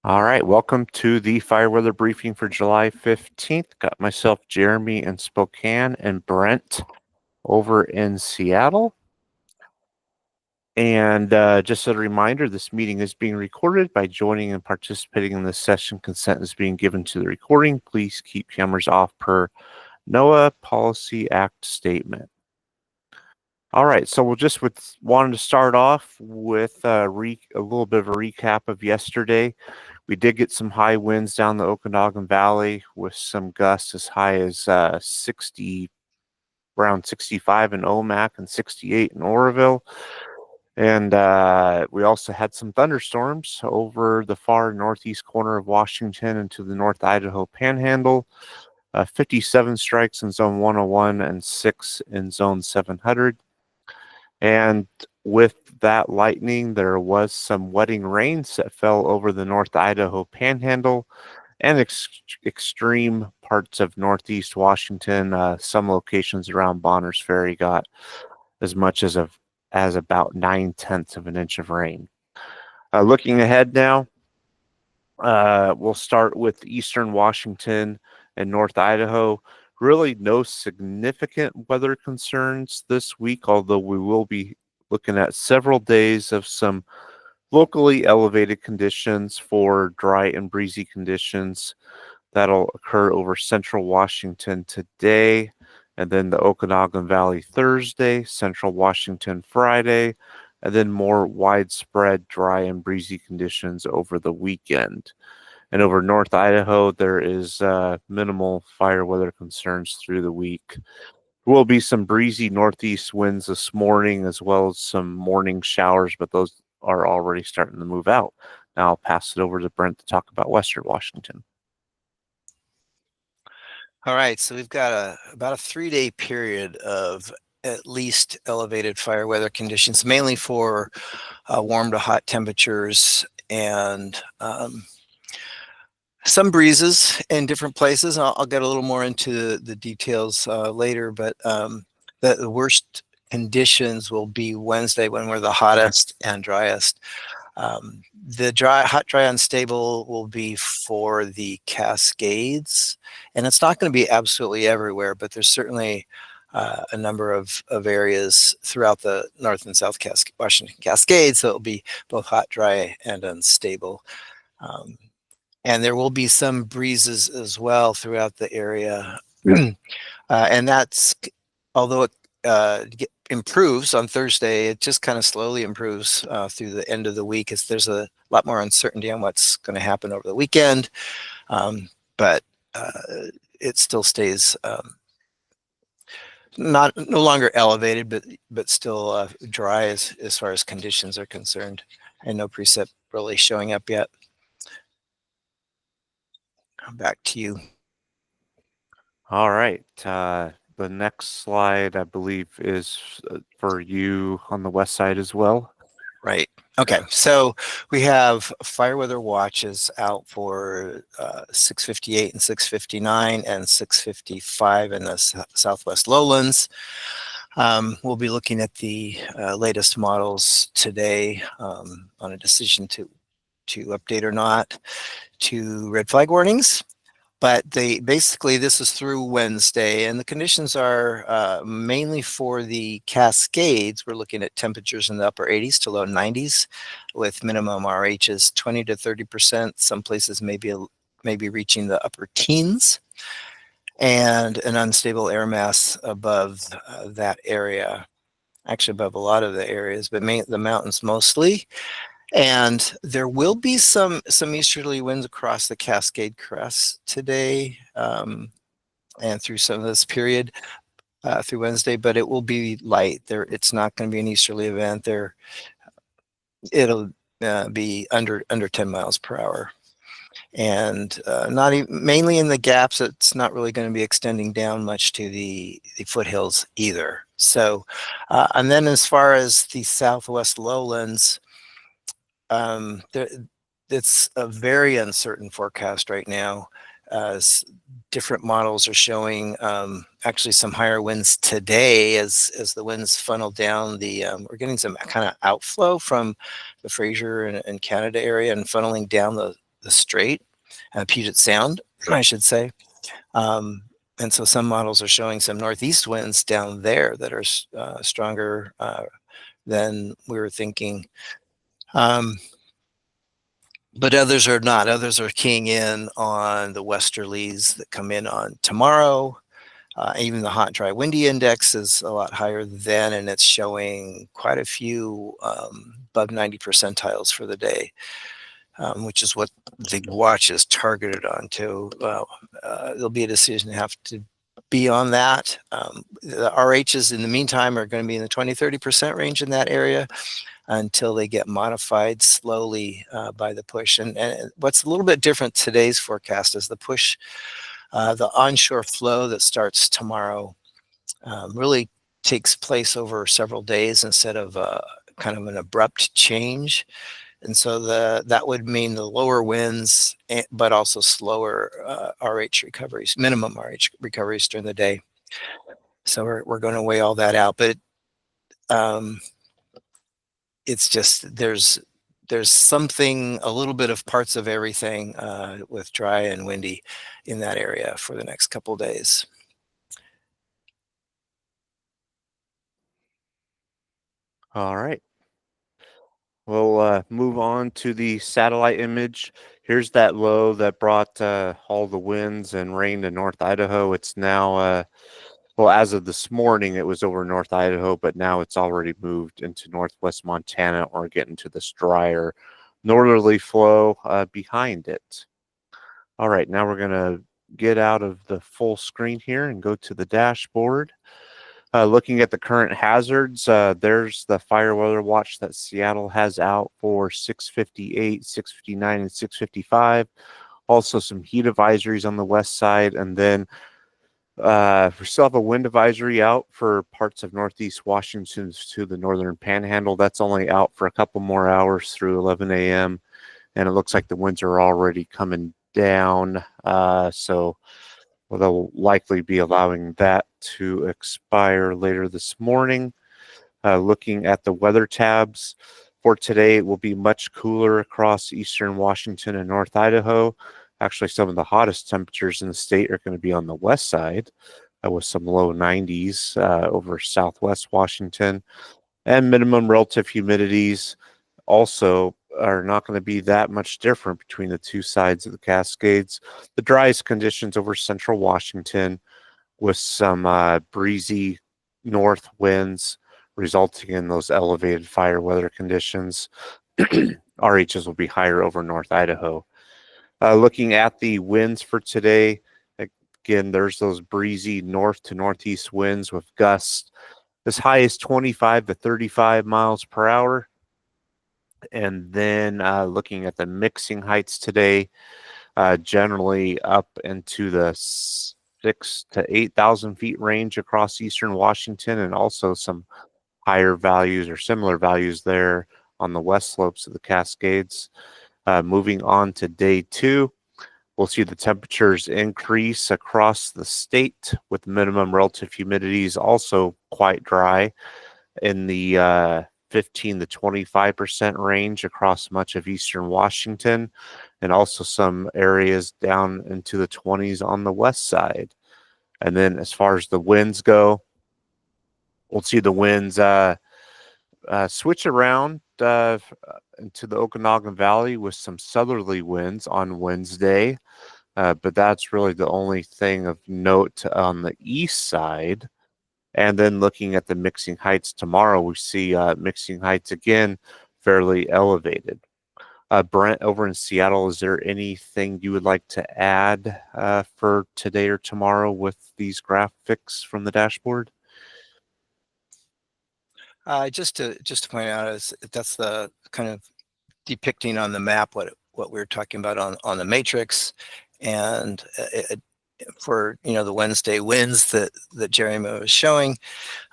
All right, welcome to the fire weather briefing for July 15th. Got myself, Jeremy in Spokane, and Brent over in Seattle. And just a reminder, this meeting is being recorded. By joining and participating in this session, consent is being given to the recording. Please keep cameras off per NOAA Policy Act statement. All right, so we'll just wanted to start off with a little bit of a recap of yesterday. We did get some high winds down the Okanagan Valley with some gusts as high as around 65 in Omak and 68 in Oroville. And we also had some thunderstorms over the far northeast corner of Washington into the North Idaho Panhandle. 57 strikes in Zone 101 and 6 in Zone 700. And with that lightning, there was some wetting rains that fell over the North Idaho Panhandle and extreme parts of northeast Washington. Some locations around Bonners Ferry got as much as about 9/10 of an inch of rain. Looking ahead now, we'll start with eastern Washington and North Idaho. Really no significant weather concerns this week, although we will be looking at several days of some locally elevated conditions for dry and breezy conditions that'll occur over central Washington today, and then the Okanagan Valley Thursday, central Washington Friday, and then more widespread dry and breezy conditions over the weekend. And over North Idaho, there is minimal fire weather concerns through the week. There will be some breezy northeast winds this morning, as well as some morning showers, but those are already starting to move out. Now I'll pass it over to Brent to talk about Western Washington. All right, so we've got about a 3-day period of at least elevated fire weather conditions, mainly for warm to hot temperatures and some breezes in different places. I'll get a little more into the details later, but the worst conditions will be Wednesday when we're the hottest and driest. The hot, dry, unstable will be for the Cascades, and it's not going to be absolutely everywhere, but there's certainly a number of areas throughout the North and South Washington Cascades that will be both hot, dry, and unstable. And there will be some breezes as well throughout the area. And that's, although it improves on Thursday, it just kind of slowly improves through the end of the week, as there's a lot more uncertainty on what's going to happen over the weekend. But it still stays no longer elevated, but still dry as far as conditions are concerned, and no precip really showing up yet. Back to you. All right. The next slide, I believe, is for you on the west side as well. Right. Okay. So we have fire weather watches out for 6:58 and 6:59 and 6:55 in the southwest lowlands. We'll be looking at the latest models today on a decision to update or not to red flag warnings. But basically this is through Wednesday, and the conditions are mainly for the Cascades. We're looking at temperatures in the upper 80s to low 90s with minimum RHs 20 to 30%. Some places maybe reaching the upper teens, and an unstable air mass above that area, actually above a lot of the areas, but the mountains mostly. And there will be some easterly winds across the Cascade Crest today and through some of this period through Wednesday, but it will be light. It's not going to be an easterly event. It'll be under 10 miles per hour, and not even, mainly in the gaps. It's not really going to be extending down much to the foothills either. So, and then as far as the southwest lowlands, it's a very uncertain forecast right now. Different models are showing actually some higher winds today as the winds funnel down we're getting some kind of outflow from the Fraser and Canada area and funneling down Strait, Puget Sound, I should say. And so some models are showing some northeast winds down there that are stronger than we were thinking. But others are not. Others are keying in on the westerlies that come in on tomorrow. Even the hot, dry, windy index is a lot higher then, and it's showing quite a few above 90 percentiles for the day, which is what the watch is targeted on too. There'll be a decision to have to be on that. The RHs in the meantime are going to be in the 20-30% range in that area until they get modified slowly by the push. And what's a little bit different today's forecast is the push, the onshore flow that starts tomorrow really takes place over several days instead of kind of an abrupt change. And so that would mean the lower winds, but also slower RH recoveries, minimum RH recoveries during the day. So we're going to weigh all that out. But it's just there's something, a little bit of parts of everything with dry and windy in that area for the next couple of days. All right. We'll move on to the satellite image. Here's that low that brought all the winds and rain to North Idaho. It's now, well, as of this morning, it was over North Idaho, but now it's already moved into northwest Montana or getting to this drier northerly flow behind it. All right, now we're going to get out of the full screen here and go to the dashboard. Looking at the current hazards, there's the fire weather watch that Seattle has out for 6:58, 6:59, and 6:55. Also some heat advisories on the west side. And then we still have a wind advisory out for parts of northeast Washington to the northern panhandle. That's only out for a couple more hours through 11 a.m. And it looks like the winds are already coming down. So they'll likely be allowing that to expire later this morning. Looking at the weather tabs for today, it will be much cooler across eastern Washington and North Idaho. Actually, some of the hottest temperatures in the state are going to be on the west side with some low 90s over southwest Washington. And minimum relative humidities also are not going to be that much different between the two sides of the Cascades. The driest conditions over central Washington with some breezy north winds resulting in those elevated fire weather conditions. RHs will be higher over North Idaho. Looking at the winds for today, again, there's those breezy north to northeast winds with gusts as high as 25 to 35 miles per hour. And then looking at the mixing heights today, generally up into the 6,000 to 8,000 feet range across eastern Washington, and also some higher values or similar values there on the west slopes of the Cascades. Moving on to day 2, we'll see the temperatures increase across the state with minimum relative humidities also quite dry in the 15 to 25% range across much of eastern Washington, and also some areas down into the 20s on the west side. And then as far as the winds go, we'll see the winds switch around into the Okanagan Valley with some southerly winds on Wednesday. But that's really the only thing of note on the east side. And then looking at the mixing heights tomorrow, we see mixing heights again fairly elevated. Brent, over in Seattle, is there anything you would like to add for today or tomorrow with these graphics from the dashboard? Just to point out, is that's the kind of depicting on the map what we were talking about on the matrix, and for the Wednesday winds that Jeremy was showing,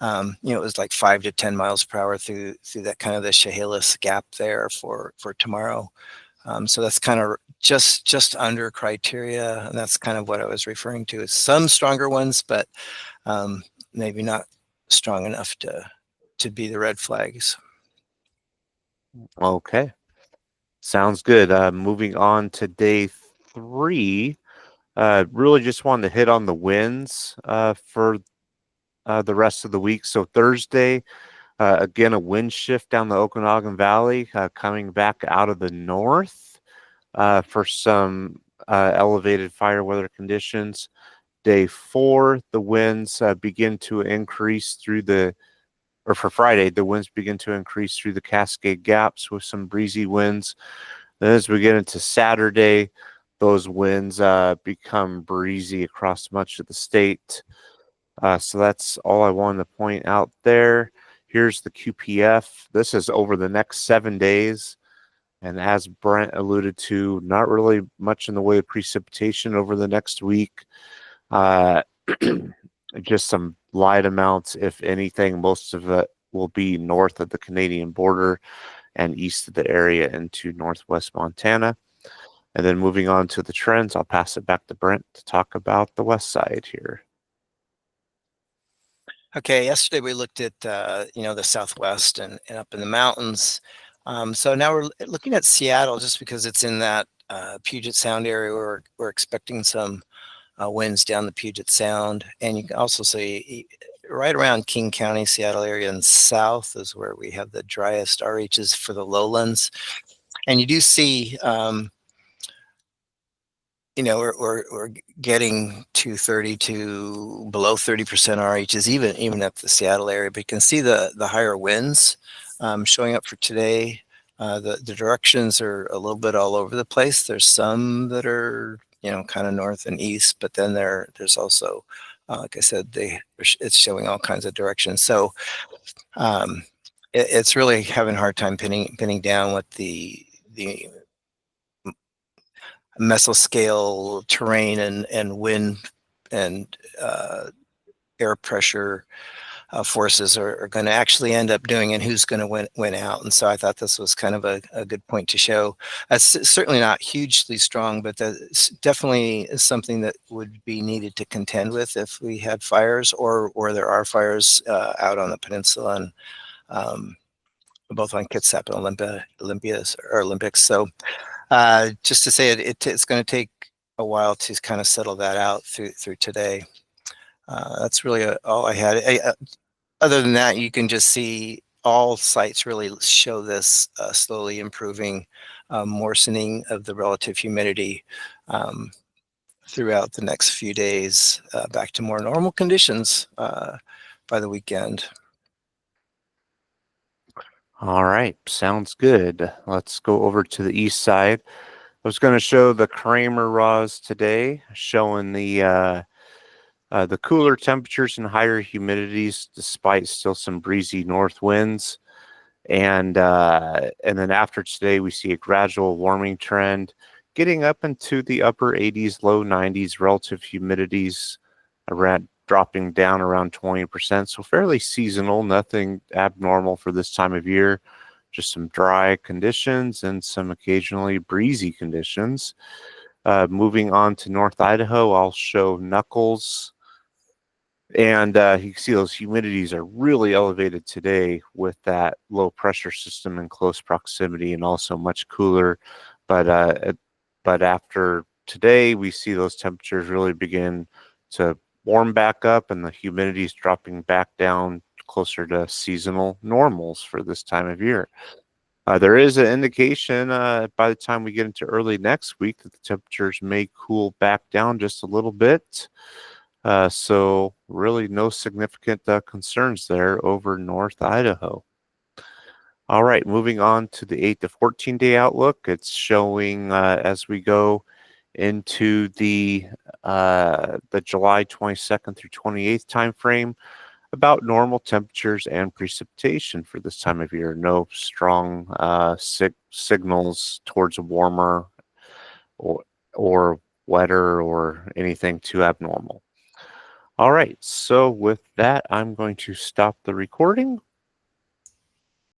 it was like 5 to 10 miles per hour through that kind of the Chehalis gap there for tomorrow. So that's kind of just under criteria, and that's kind of what I was referring to. Is some stronger ones, but maybe not strong enough to be the red flags. Okay. Sounds good. Moving on to day 3. Really just wanted to hit on the winds for the rest of the week. So Thursday, again, a wind shift down the Okanagan Valley, coming back out of the north for some elevated fire weather conditions. Day 4, the winds begin to increase for Friday, the winds begin to increase through the Cascade Gaps with some breezy winds. Then as we get into Saturday, those winds become breezy across much of the state. So that's all I wanted to point out there. Here's the QPF. This is over the next 7 days. And as Brent alluded to, not really much in the way of precipitation over the next week. Just some light amounts, if anything. Most of it will be north of the Canadian border and east of the area into northwest Montana. And then moving on to the trends, I'll pass it back to Brent to talk about the west side here. Okay, yesterday we looked at the Southwest and up in the mountains. So now we're looking at Seattle just because it's in that Puget Sound area. We're expecting some winds down the Puget Sound, and you can also see right around King County, Seattle area, and south is where we have the driest RHs for the lowlands. And you do see we're getting to 30 to below 30% RHs, even at the Seattle area. But you can see the higher winds showing up for today. The directions are a little bit all over the place. There's some that are kind of north and east, but then there's also, like I said, it's showing all kinds of directions. So it's really having a hard time pinning down what the mesoscale terrain and wind and air pressure forces are going to actually end up doing, and who's going to win out. And so I thought this was kind of a good point to show. That's certainly not hugely strong, but that's definitely something that would be needed to contend with if we had fires or there are fires out on the peninsula, and both on Kitsap and Olympics. So just to say it's going to take a while to kind of settle that out through today. That's really all I had. Other than that, you can just see all sites really show this slowly improving worsening of the relative humidity throughout the next few days, back to more normal conditions by the weekend. All right, sounds good. Let's go over to the east side. I was going to show the Kramer raws today, showing the cooler temperatures and higher humidities, despite still some breezy north winds. And then after today, we see a gradual warming trend, getting up into the upper 80s, low 90s, relative humidities around dropping down around 20%. So fairly seasonal, nothing abnormal for this time of year. Just some dry conditions and some occasionally breezy conditions. Moving on to North Idaho, I'll show Knuckles. And you can see those humidities are really elevated today with that low pressure system in close proximity, and also much cooler. But after today, we see those temperatures really begin to warm back up, and the humidity is dropping back down closer to seasonal normals for this time of year. There is an indication by the time we get into early next week that the temperatures may cool back down just a little bit. So really no significant concerns there over North Idaho. All right, moving on to the 8 to 14 day outlook. It's showing as we go into the July 22nd through 28th time frame, about normal temperatures and precipitation for this time of year. No strong signals towards a warmer or wetter or anything too abnormal. All right, so with that, I'm going to stop the recording